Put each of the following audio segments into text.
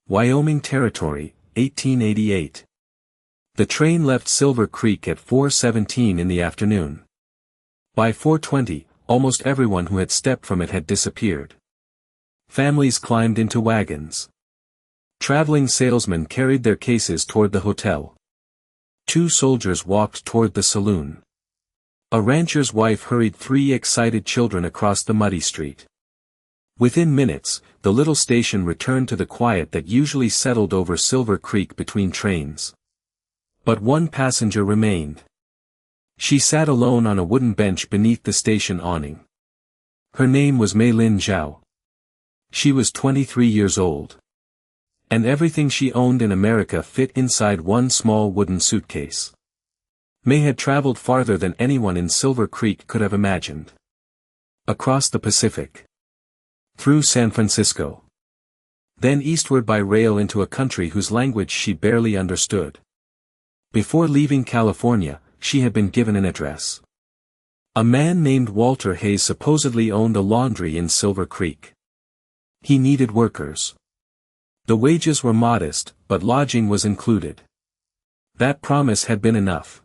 Wyoming Territory, 1888. The train left Silver Creek at 4:17 in the afternoon. By 4:20, almost everyone who had stepped from it had disappeared. Families climbed into wagons. Traveling salesmen carried their cases toward the hotel. 2 soldiers walked toward the saloon. A rancher's wife hurried 3 excited children across the muddy street. Within minutes, the little station returned to the quiet that usually settled over Silver Creek between trains. But one passenger remained. She sat alone on a wooden bench beneath the station awning. Her name was Mei Lin Zhao. She was 23 years old. And everything she owned in America fit inside one small wooden suitcase. Mei had traveled farther than anyone in Silver Creek could have imagined. Across the Pacific. Through San Francisco. Then eastward by rail into a country whose language she barely understood. Before leaving California, she had been given an address. A man named Walter Hayes supposedly owned a laundry in Silver Creek. He needed workers. The wages were modest, but lodging was included. That promise had been enough.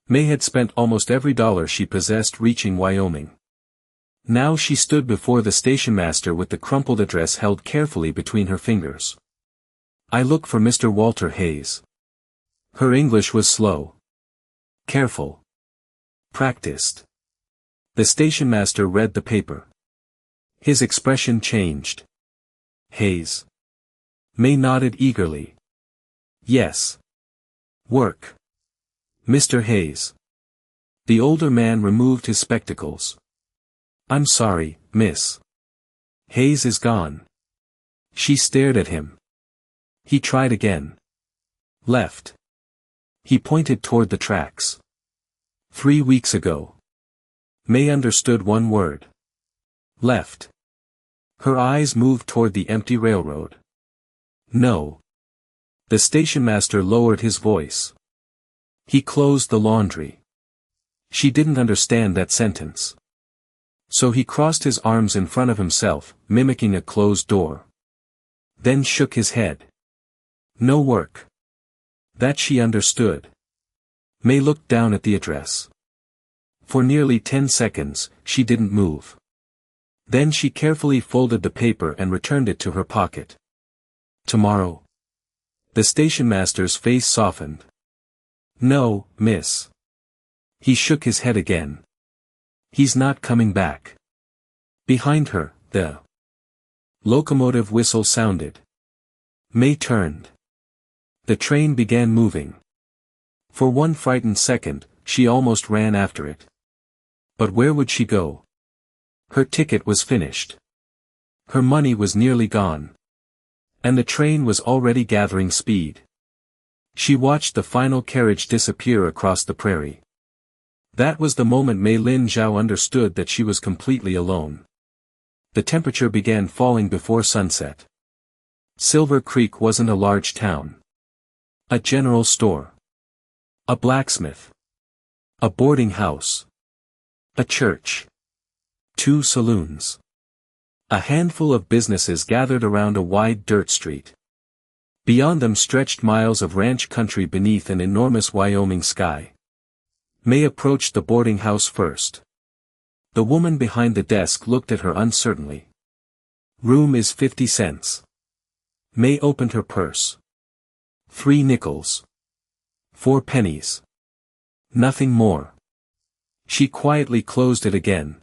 Mei had spent almost every dollar she possessed reaching Wyoming. Now she stood before the stationmaster with the crumpled address held carefully between her fingers. "I look for Mr. Walter Hayes." Her English was slow. Careful. Practiced. The stationmaster read the paper. His expression changed. "Hayes." Mei nodded eagerly. "Yes. Work. Mr. Hayes." The older man removed his spectacles. "I'm sorry, miss. Hayes is gone." She stared at him. He tried again. "Left." He pointed toward the tracks. 3 weeks ago. Mei understood one word. Left. Her eyes moved toward the empty railroad. "No." The stationmaster lowered his voice. "He closed the laundry." She didn't understand that sentence. So he crossed his arms in front of himself, mimicking a closed door. Then shook his head. "No work." That she understood. Mei looked down at the address. For nearly 10 seconds, she didn't move. Then she carefully folded the paper and returned it to her pocket. "Tomorrow." The stationmaster's face softened. "No, miss." He shook his head again. "He's not coming back." Behind her, the locomotive whistle sounded. Mei turned. The train began moving. For one frightened second, she almost ran after it. But where would she go? Her ticket was finished. Her money was nearly gone. And the train was already gathering speed. She watched the final carriage disappear across the prairie. That was the moment Mei Lin Zhao understood that she was completely alone. The temperature began falling before sunset. Silver Creek wasn't a large town. A general store. A blacksmith. A boarding house. A church. 2 saloons. A handful of businesses gathered around a wide dirt street. Beyond them stretched miles of ranch country beneath an enormous Wyoming sky. Mei approached the boarding house first. The woman behind the desk looked at her uncertainly. "Room is 50 cents. Mei opened her purse. 3 nickels. 4 pennies. Nothing more. She quietly closed it again.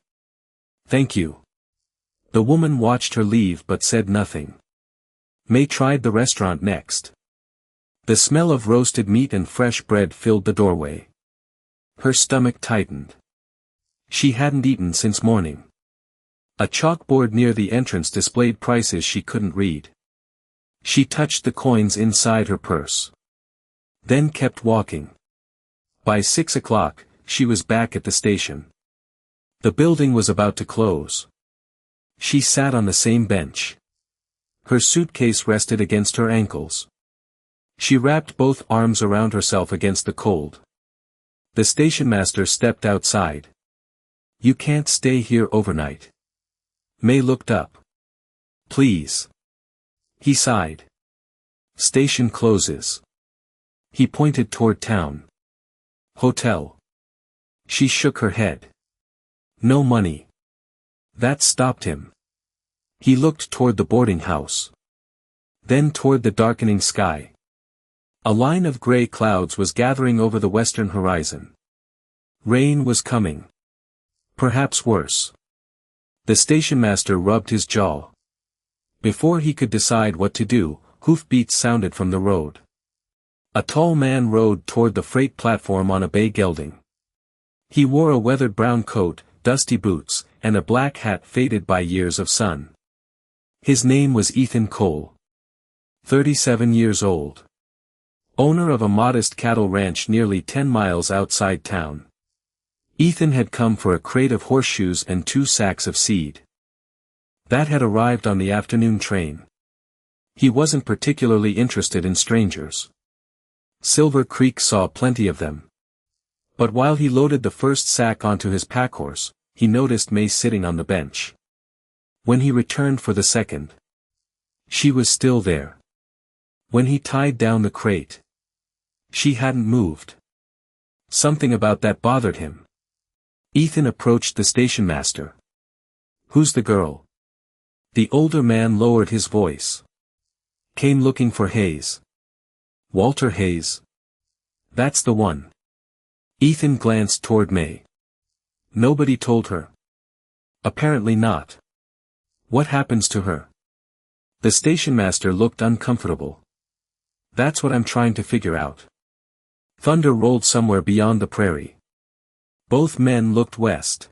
"Thank you." The woman watched her leave but said nothing. Mei tried the restaurant next. The smell of roasted meat and fresh bread filled the doorway. Her stomach tightened. She hadn't eaten since morning. A chalkboard near the entrance displayed prices she couldn't read. She touched the coins inside her purse. Then kept walking. By 6 o'clock, she was back at the station. The building was about to close. She sat on the same bench. Her suitcase rested against her ankles. She wrapped both arms around herself against the cold. The stationmaster stepped outside. "You can't stay here overnight." Mei looked up. "Please." He sighed. Station closes. He pointed toward town. Hotel. She shook her head. No money. That stopped him. He looked toward the boarding house. Then toward the darkening sky. A line of gray clouds was gathering over the western horizon. Rain was coming. Perhaps worse. The stationmaster rubbed his jaw. Before he could decide what to do, hoofbeats sounded from the road. A tall man rode toward the freight platform on a bay gelding. He wore a weathered brown coat, dusty boots, and a black hat faded by years of sun. His name was Ethan Cole. 37 years old. Owner of a modest cattle ranch nearly 10 miles outside town. Ethan had come for a crate of horseshoes and 2 sacks of seed. That had arrived on the afternoon train. He wasn't particularly interested in strangers. Silver Creek saw plenty of them. But while he loaded the first sack onto his packhorse, he noticed Mei sitting on the bench. When he returned for the second, she was still there. When he tied down the crate, she hadn't moved. Something about that bothered him. Ethan approached the station master. Who's the girl? The older man lowered his voice. Came looking for Hayes. Walter Hayes. That's the one. Ethan glanced toward Mei. Nobody told her. Apparently not. What happens to her? The stationmaster looked uncomfortable. That's what I'm trying to figure out. Thunder rolled somewhere beyond the prairie. Both men looked west.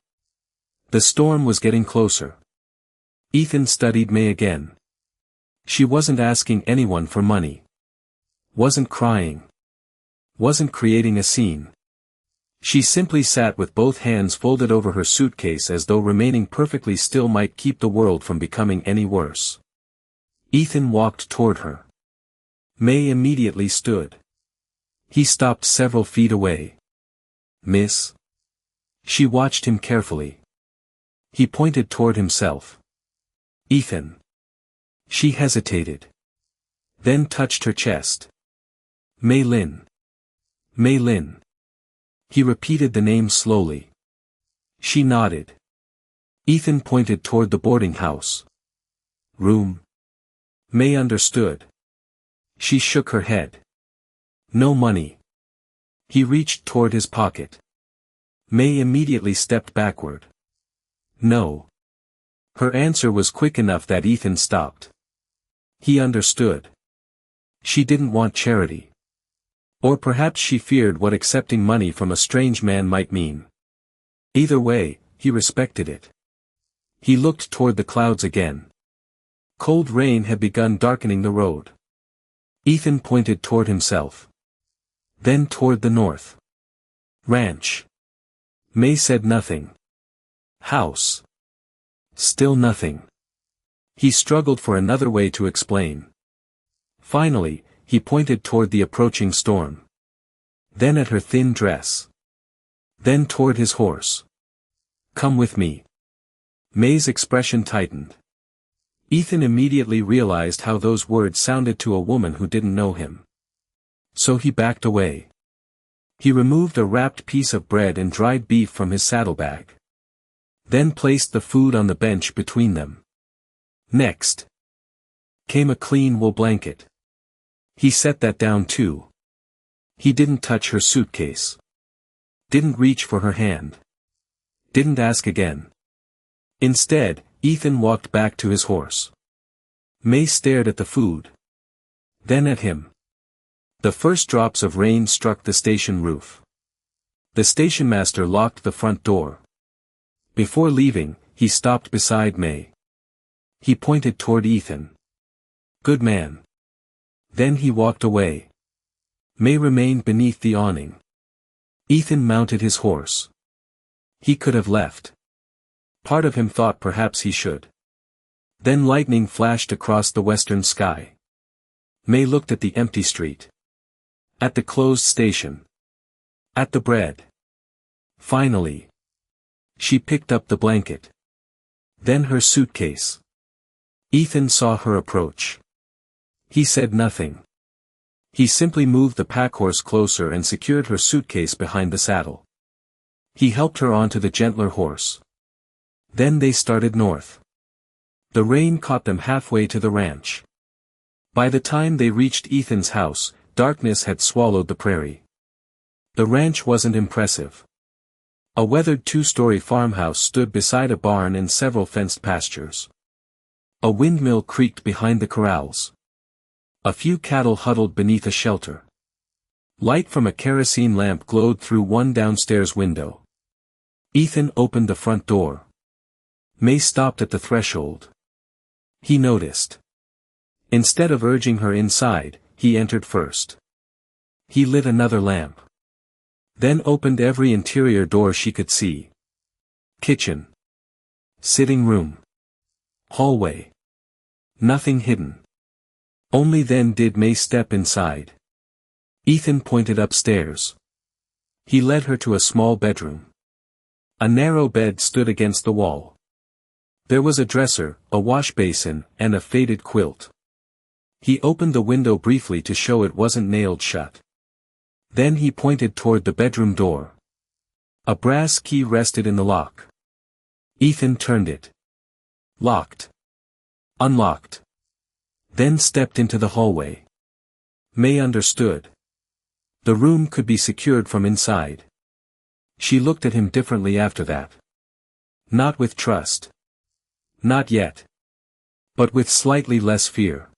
The storm was getting closer. Ethan studied Mei again. She wasn't asking anyone for money. Wasn't crying. Wasn't creating a scene. She simply sat with both hands folded over her suitcase as though remaining perfectly still might keep the world from becoming any worse. Ethan walked toward her. Mei immediately stood. He stopped several feet away. Miss? She watched him carefully. He pointed toward himself. Ethan. She hesitated. Then touched her chest. Mei Lin. Mei Lin. He repeated the name slowly. She nodded. Ethan pointed toward the boarding house. Room. Mei understood. She shook her head. No money. He reached toward his pocket. Mei immediately stepped backward. No. Her answer was quick enough that Ethan stopped. He understood. She didn't want charity. Or perhaps she feared what accepting money from a strange man might mean. Either way, he respected it. He looked toward the clouds again. Cold rain had begun darkening the road. Ethan pointed toward himself. Then toward the north. Ranch. Mei said nothing. House. Still nothing. He struggled for another way to explain. Finally, he pointed toward the approaching storm. Then at her thin dress. Then toward his horse. Come with me. Mei's expression tightened. Ethan immediately realized how those words sounded to a woman who didn't know him. So he backed away. He removed a wrapped piece of bread and dried beef from his saddlebag. Then placed the food on the bench between them. Next came a clean wool blanket. He set that down too. He didn't touch her suitcase. Didn't reach for her hand. Didn't ask again. Instead, Ethan walked back to his horse. Mei stared at the food. Then at him. The first drops of rain struck the station roof. The stationmaster locked the front door. Before leaving, he stopped beside Mei. He pointed toward Ethan. Good man. Then he walked away. Mei remained beneath the awning. Ethan mounted his horse. He could have left. Part of him thought perhaps he should. Then lightning flashed across the western sky. Mei looked at the empty street. At the closed station. At the bread. Finally. She picked up the blanket. Then her suitcase. Ethan saw her approach. He said nothing. He simply moved the packhorse closer and secured her suitcase behind the saddle. He helped her onto the gentler horse. Then they started north. The rain caught them halfway to the ranch. By the time they reached Ethan's house, darkness had swallowed the prairie. The ranch wasn't impressive. A weathered two-story farmhouse stood beside a barn and several fenced pastures. A windmill creaked behind the corrals. A few cattle huddled beneath a shelter. Light from a kerosene lamp glowed through one downstairs window. Ethan opened the front door. Mei stopped at the threshold. He noticed. Instead of urging her inside, he entered first. He lit another lamp. Then opened every interior door she could see. Kitchen. Sitting room. Hallway. Nothing hidden. Only then did Mei step inside. Ethan pointed upstairs. He led her to a small bedroom. A narrow bed stood against the wall. There was a dresser, a wash basin, and a faded quilt. He opened the window briefly to show it wasn't nailed shut. Then he pointed toward the bedroom door. A brass key rested in the lock. Ethan turned it. Locked. Unlocked. Then stepped into the hallway. Mei understood. The room could be secured from inside. She looked at him differently after that. Not with trust. Not yet. But with slightly less fear.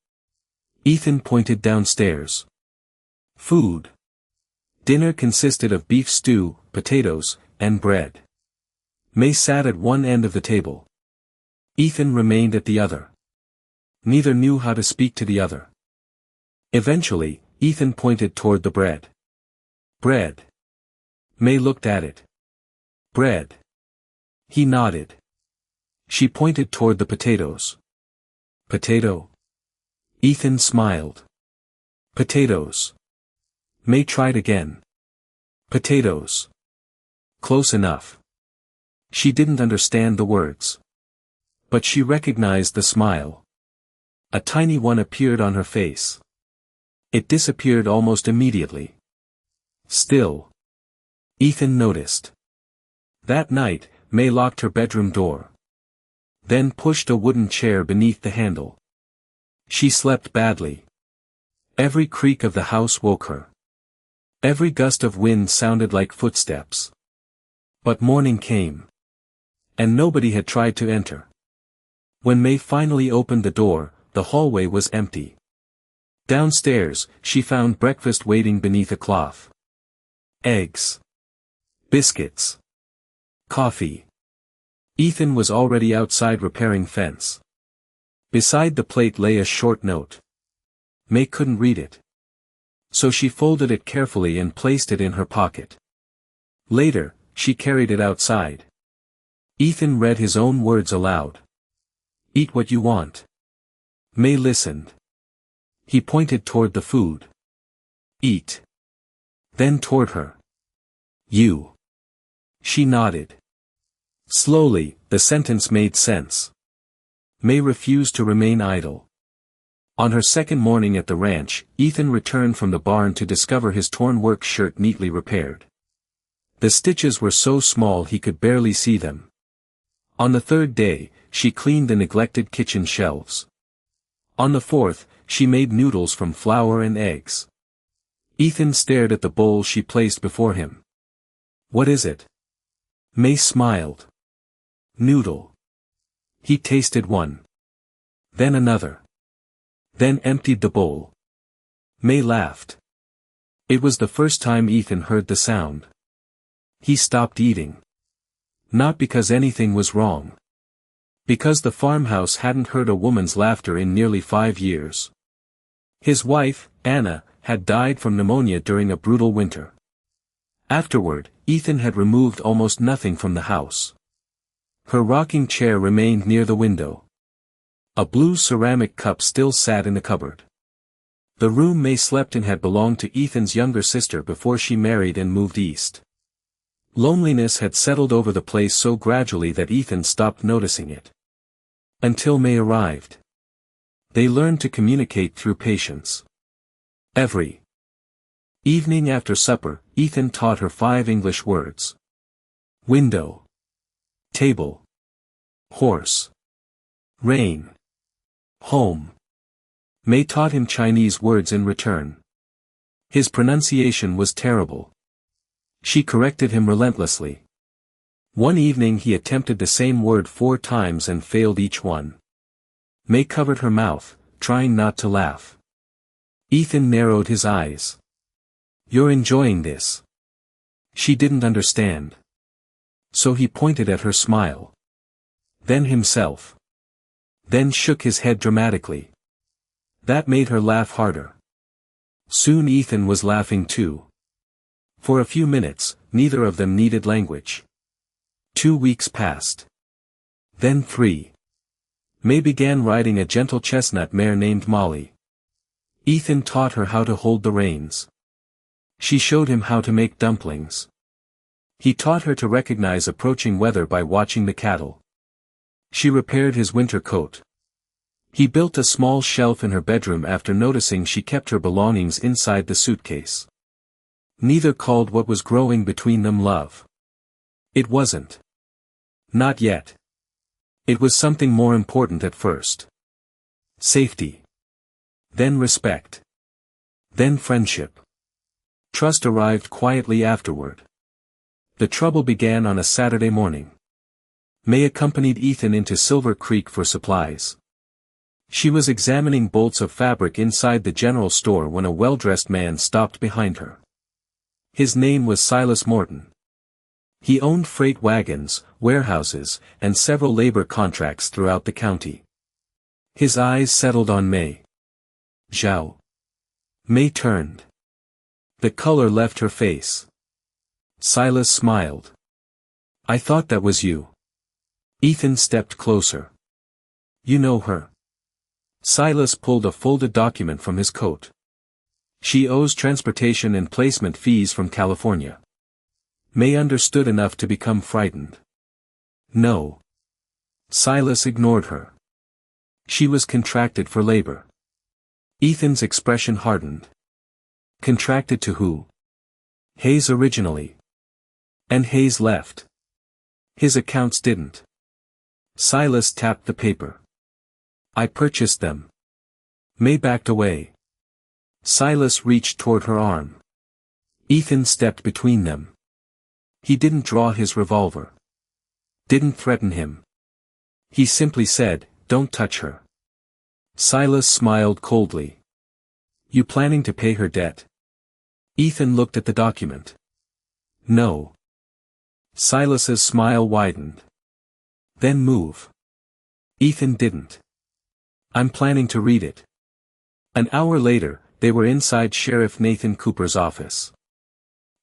Ethan pointed downstairs. Food. Dinner consisted of beef stew, potatoes, and bread. Mei sat at one end of the table. Ethan remained at the other. Neither knew how to speak to the other. Eventually, Ethan pointed toward the bread. Bread. Mei looked at it. Bread. He nodded. She pointed toward the potatoes. Potato. Ethan smiled. Potatoes. Mei tried again. Potatoes. Close enough. She didn't understand the words. But she recognized the smile. A tiny one appeared on her face. It disappeared almost immediately. Still. Ethan noticed. That night, Mei locked her bedroom door. Then pushed a wooden chair beneath the handle. She slept badly. Every creak of the house woke her. Every gust of wind sounded like footsteps. But morning came. And nobody had tried to enter. When Mei finally opened the door, the hallway was empty. Downstairs, she found breakfast waiting beneath a cloth. Eggs. Biscuits. Coffee. Ethan was already outside repairing fence. Beside the plate lay a short note. Mei couldn't read it. So she folded it carefully and placed it in her pocket. Later, she carried it outside. Ethan read his own words aloud. Eat what you want. Mei listened. He pointed toward the food. Eat. Then toward her. You. She nodded. Slowly, the sentence made sense. Mei refused to remain idle. On her second morning at the ranch, Ethan returned from the barn to discover his torn work shirt neatly repaired. The stitches were so small he could barely see them. On the third day, she cleaned the neglected kitchen shelves. On the fourth, she made noodles from flour and eggs. Ethan stared at the bowl she placed before him. What is it? Mei smiled. Noodle. He tasted one. Then another. Then emptied the bowl. Mei laughed. It was the first time Ethan heard the sound. He stopped eating. Not because anything was wrong. Because the farmhouse hadn't heard a woman's laughter in nearly 5 years. His wife, Anna, had died from pneumonia during a brutal winter. Afterward, Ethan had removed almost nothing from the house. Her rocking chair remained near the window. A blue ceramic cup still sat in the cupboard. The room Mei slept in had belonged to Ethan's younger sister before she married and moved east. Loneliness had settled over the place so gradually that Ethan stopped noticing it. Until Mei arrived. They learned to communicate through patience. Every Evening after supper, Ethan taught her 5 English words. Window. Table. Horse. Rain. Home. Mei taught him Chinese words in return. His pronunciation was terrible. She corrected him relentlessly. One evening he attempted the same word 4 times and failed each one. Mei covered her mouth, trying not to laugh. Ethan narrowed his eyes. "You're enjoying this." She didn't understand. So he pointed at her smile. Then himself. Then shook his head dramatically. That made her laugh harder. Soon Ethan was laughing too. For a few minutes, neither of them needed language. 2 weeks passed. Then 3. Mei began riding a gentle chestnut mare named Molly. Ethan taught her how to hold the reins. She showed him how to make dumplings. He taught her to recognize approaching weather by watching the cattle. She repaired his winter coat. He built a small shelf in her bedroom after noticing she kept her belongings inside the suitcase. Neither called what was growing between them love. It wasn't. Not yet. It was something more important at first. Safety. Then respect. Then friendship. Trust arrived quietly afterward. The trouble began on a Saturday morning. Mei accompanied Ethan into Silver Creek for supplies. She was examining bolts of fabric inside the general store when a well-dressed man stopped behind her. His name was Silas Morton. He owned freight wagons, warehouses, and several labor contracts throughout the county. His eyes settled on Mei. Zhao. Mei turned. The color left her face. Silas smiled. "I thought that was you." Ethan stepped closer. "You know her." Silas pulled a folded document from his coat. "She owes transportation and placement fees from California." Mei understood enough to become frightened. "No." Silas ignored her. "She was contracted for labor." Ethan's expression hardened. "Contracted to who?" "Hayes originally. And Hayes left. His accounts didn't." Silas tapped the paper. "I purchased them." Mei backed away. Silas reached toward her arm. Ethan stepped between them. He didn't draw his revolver. Didn't threaten him. He simply said, "Don't touch her." Silas smiled coldly. "You planning to pay her debt?" Ethan looked at the document. "No." Silas's smile widened. "Then move." Ethan didn't. "I'm planning to read it." An hour later, they were inside Sheriff Nathan Cooper's office.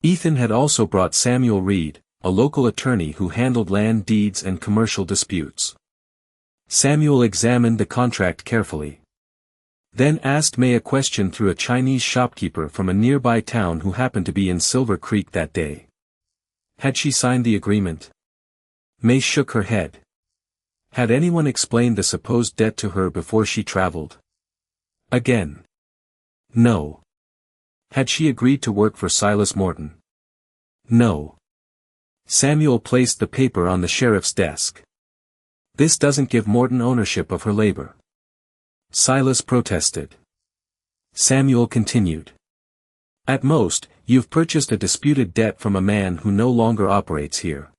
Ethan had also brought Samuel Reed, a local attorney who handled land deeds and commercial disputes. Samuel examined the contract carefully. Then asked Mei a question through a Chinese shopkeeper from a nearby town who happened to be in Silver Creek that day. Had she signed the agreement? Mei shook her head. Had anyone explained the supposed debt to her before she traveled? Again. No. Had she agreed to work for Silas Morton? No. Samuel placed the paper on the sheriff's desk. "This doesn't give Morton ownership of her labor." Silas protested. Samuel continued. "At most, you've purchased a disputed debt from a man who no longer operates here."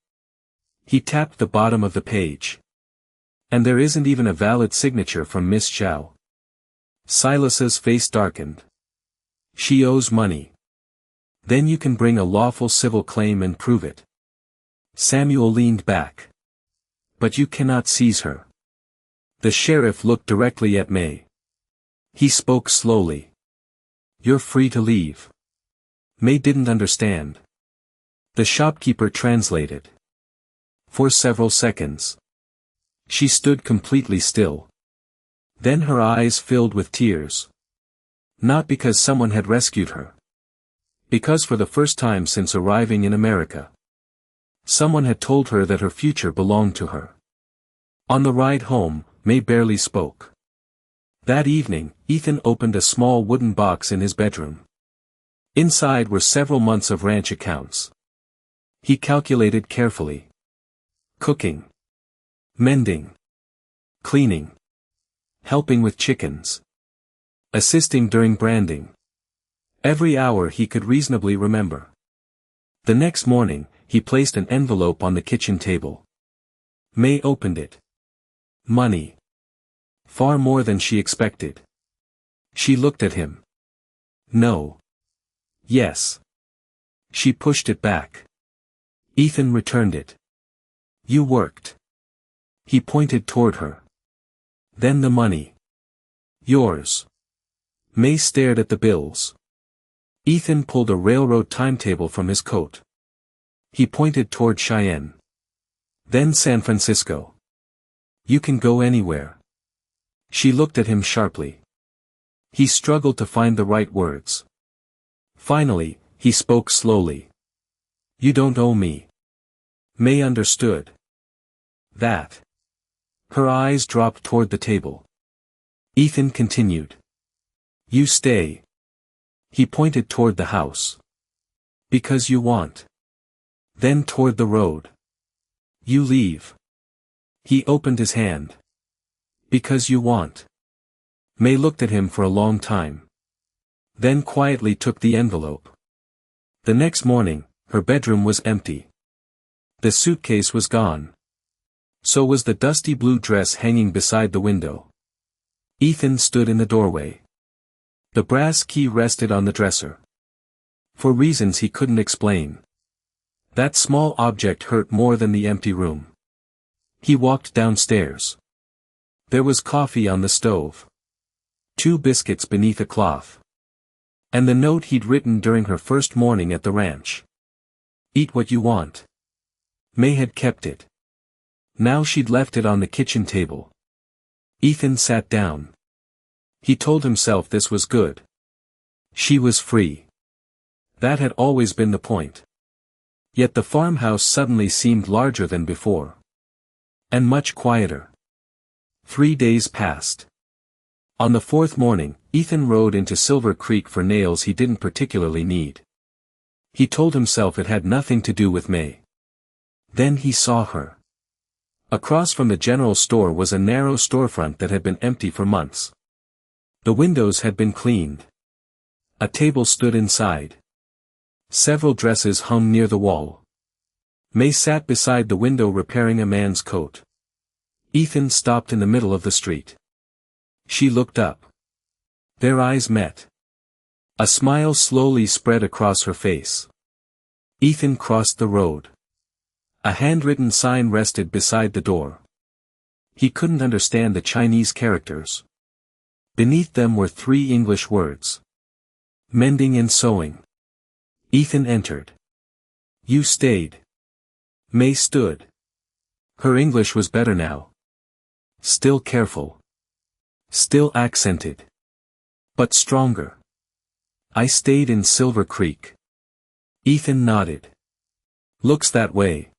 He tapped the bottom of the page. "And there isn't even a valid signature from Miss Zhao." Silas's face darkened. "She owes money. Then you can bring a lawful civil claim and prove it." Samuel leaned back. "But you cannot seize her." The sheriff looked directly at Mei. He spoke slowly. "You're free to leave." Mei didn't understand. The shopkeeper translated. For several seconds. She stood completely still. Then her eyes filled with tears. Not because someone had rescued her. Because for the first time since arriving in America, someone had told her that her future belonged to her. On the ride home, Mei barely spoke. That evening, Ethan opened a small wooden box in his bedroom. Inside were several months of ranch accounts. He calculated carefully. Cooking. Mending. Cleaning. Helping with chickens. Assisting during branding. Every hour he could reasonably remember. The next morning, he placed an envelope on the kitchen table. Mei opened it. Money. Far more than she expected. She looked at him. No. Yes. She pushed it back. Ethan returned it. You worked. He pointed toward her. Then the money. Yours. Mei stared at the bills. Ethan pulled a railroad timetable from his coat. He pointed toward Cheyenne. Then San Francisco. You can go anywhere. She looked at him sharply. He struggled to find the right words. Finally, he spoke slowly. You don't owe me. Mei understood. That. Her eyes dropped toward the table. Ethan continued. You stay. He pointed toward the house. Because you want. Then toward the road. You leave. He opened his hand. Because you want. Mei looked at him for a long time. Then quietly took the envelope. The next morning, her bedroom was empty. The suitcase was gone. So was the dusty blue dress hanging beside the window. Ethan stood in the doorway. The brass key rested on the dresser. For reasons he couldn't explain. That small object hurt more than the empty room. He walked downstairs. There was coffee on the stove. 2 biscuits beneath a cloth. And the note he'd written during her first morning at the ranch. Eat what you want. Mei had kept it. Now she'd left it on the kitchen table. Ethan sat down. He told himself this was good. She was free. That had always been the point. Yet the farmhouse suddenly seemed larger than before. And much quieter. 3 days passed. On the 4th morning, Ethan rode into Silver Creek for nails he didn't particularly need. He told himself it had nothing to do with Mei. Then he saw her. Across from the general store was a narrow storefront that had been empty for months. The windows had been cleaned. A table stood inside. Several dresses hung near the wall. Mei sat beside the window repairing a man's coat. Ethan stopped in the middle of the street. She looked up. Their eyes met. A smile slowly spread across her face. Ethan crossed the road. A handwritten sign rested beside the door. He couldn't understand the Chinese characters. Beneath them were 3 English words. Mending and sewing. Ethan entered. You stayed. Mei stood. Her English was better now. Still careful. Still accented. But stronger. I stayed in Silver Creek. Ethan nodded. Looks that way.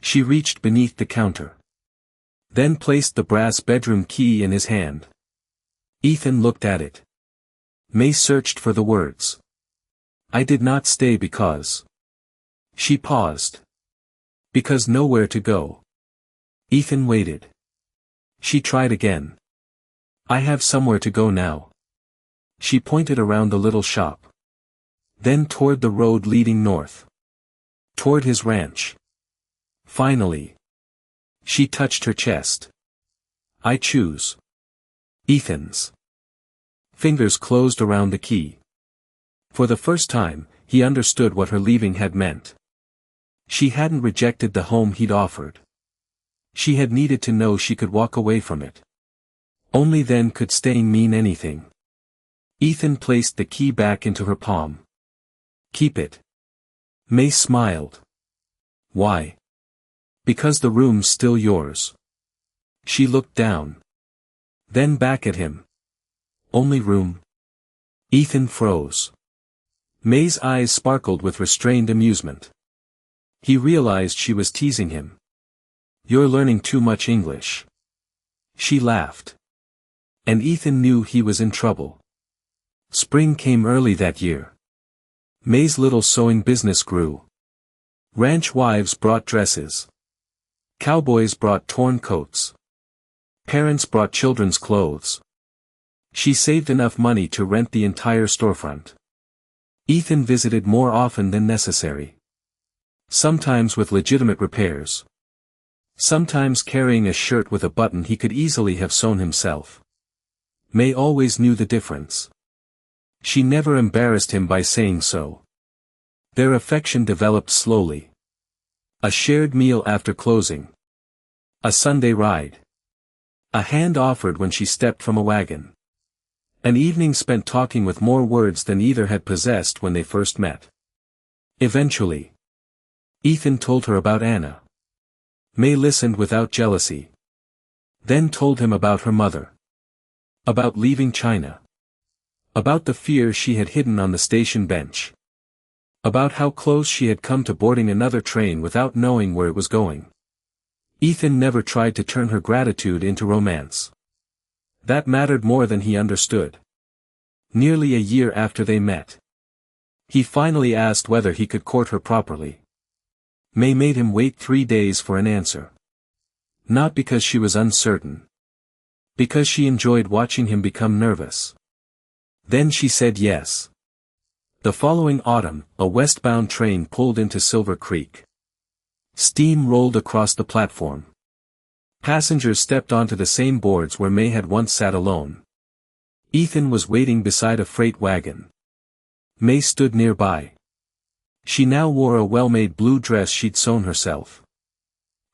She reached beneath the counter. Then placed the brass bedroom key in his hand. Ethan looked at it. Mei searched for the words. I did not stay because. She paused. Because nowhere to go. Ethan waited. She tried again. I have somewhere to go now. She pointed around the little shop. Then toward the road leading north. Toward his ranch. Finally. She touched her chest. I choose. Ethan's. Fingers closed around the key. For the first time, he understood what her leaving had meant. She hadn't rejected the home he'd offered. She had needed to know she could walk away from it. Only then could staying mean anything. Ethan placed the key back into her palm. Keep it. Mei smiled. Why? Because the room's still yours. She looked down. Then back at him. Only room? Ethan froze. Mei's eyes sparkled with restrained amusement. He realized she was teasing him. You're learning too much English. She laughed. And Ethan knew he was in trouble. Spring came early that year. Mei's little sewing business grew. Ranch wives brought dresses. Cowboys brought torn coats. Parents brought children's clothes. She saved enough money to rent the entire storefront. Ethan visited more often than necessary. Sometimes with legitimate repairs. Sometimes carrying a shirt with a button he could easily have sewn himself. Mei always knew the difference. She never embarrassed him by saying so. Their affection developed slowly. A shared meal after closing. A Sunday ride. A hand offered when she stepped from a wagon. An evening spent talking with more words than either had possessed when they first met. Eventually, Ethan told her about Anna. Mei listened without jealousy. Then told him about her mother. About leaving China. About the fear she had hidden on the station bench. About how close she had come to boarding another train without knowing where it was going. Ethan never tried to turn her gratitude into romance. That mattered more than he understood. Nearly a year after they met, he finally asked whether he could court her properly. Mei made him wait 3 days for an answer. Not because she was uncertain. Because she enjoyed watching him become nervous. Then she said yes. The following autumn, a westbound train pulled into Silver Creek. Steam rolled across the platform. Passengers stepped onto the same boards where Mei had once sat alone. Ethan was waiting beside a freight wagon. Mei stood nearby. She now wore a well-made blue dress she'd sewn herself.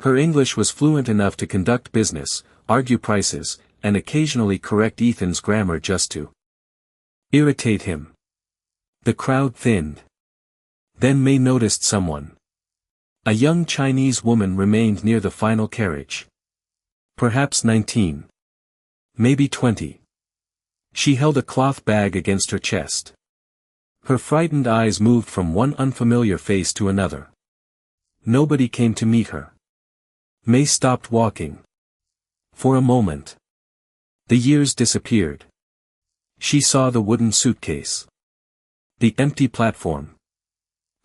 Her English was fluent enough to conduct business, argue prices, and occasionally correct Ethan's grammar just to irritate him. The crowd thinned. Then Mei noticed someone. A young Chinese woman remained near the final carriage. Perhaps 19. Maybe 20. She held a cloth bag against her chest. Her frightened eyes moved from one unfamiliar face to another. Nobody came to meet her. Mei stopped walking. For a moment. The years disappeared. She saw the wooden suitcase. The empty platform.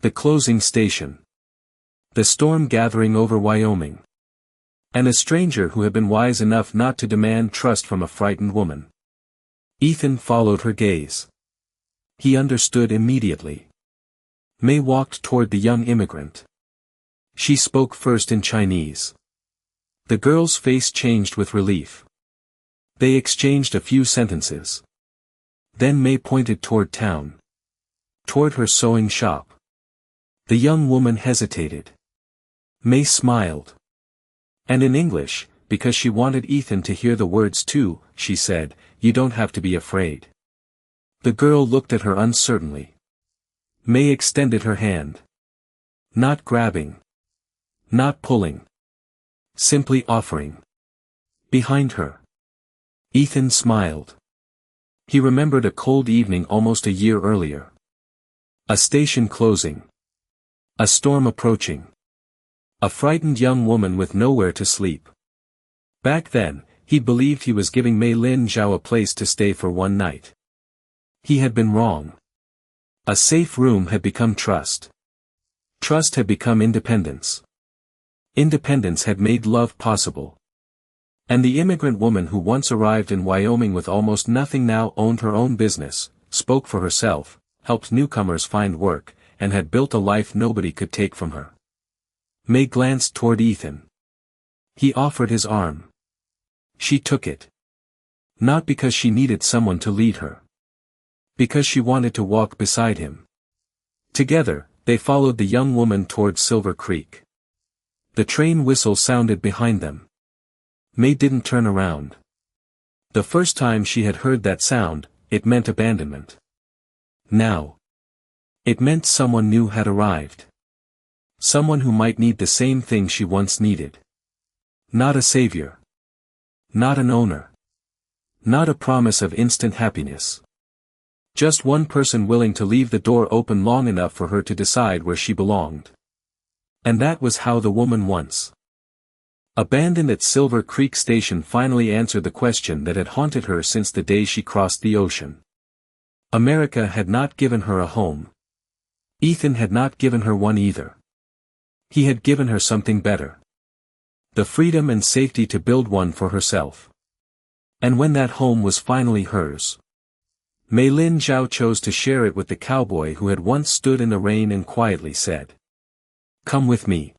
The closing station. The storm gathering over Wyoming. And a stranger who had been wise enough not to demand trust from a frightened woman. Ethan followed her gaze. He understood immediately. Mei walked toward the young immigrant. She spoke first in Chinese. The girl's face changed with relief. They exchanged a few sentences. Then Mei pointed toward town. Toward her sewing shop. The young woman hesitated. Mei smiled. And in English, because she wanted Ethan to hear the words too, she said, "You don't have to be afraid." The girl looked at her uncertainly. Mei extended her hand. Not grabbing. Not pulling. Simply offering. Behind her. Ethan smiled. He remembered a cold evening almost a year earlier. A station closing. A storm approaching. A frightened young woman with nowhere to sleep. Back then, he believed he was giving Mei Lin Zhao a place to stay for one night. He had been wrong. A safe room had become trust. Trust had become independence. Independence had made love possible. And the immigrant woman who once arrived in Wyoming with almost nothing now owned her own business, spoke for herself, helped newcomers find work, and had built a life nobody could take from her. Mei glanced toward Ethan. He offered his arm. She took it. Not because she needed someone to lead her. Because she wanted to walk beside him. Together, they followed the young woman toward Silver Creek. The train whistle sounded behind them. Mei didn't turn around. The first time she had heard that sound, it meant abandonment. Now. It meant someone new had arrived. Someone who might need the same thing she once needed. Not a savior. Not an owner. Not a promise of instant happiness. Just one person willing to leave the door open long enough for her to decide where she belonged. And that was how the woman once abandoned at Silver Creek Station finally answered the question that had haunted her since the day she crossed the ocean. America had not given her a home. Ethan had not given her one either. He had given her something better. The freedom and safety to build one for herself. And when that home was finally hers, Mei Lin Zhao chose to share it with the cowboy who had once stood in the rain and quietly said, "Come with me."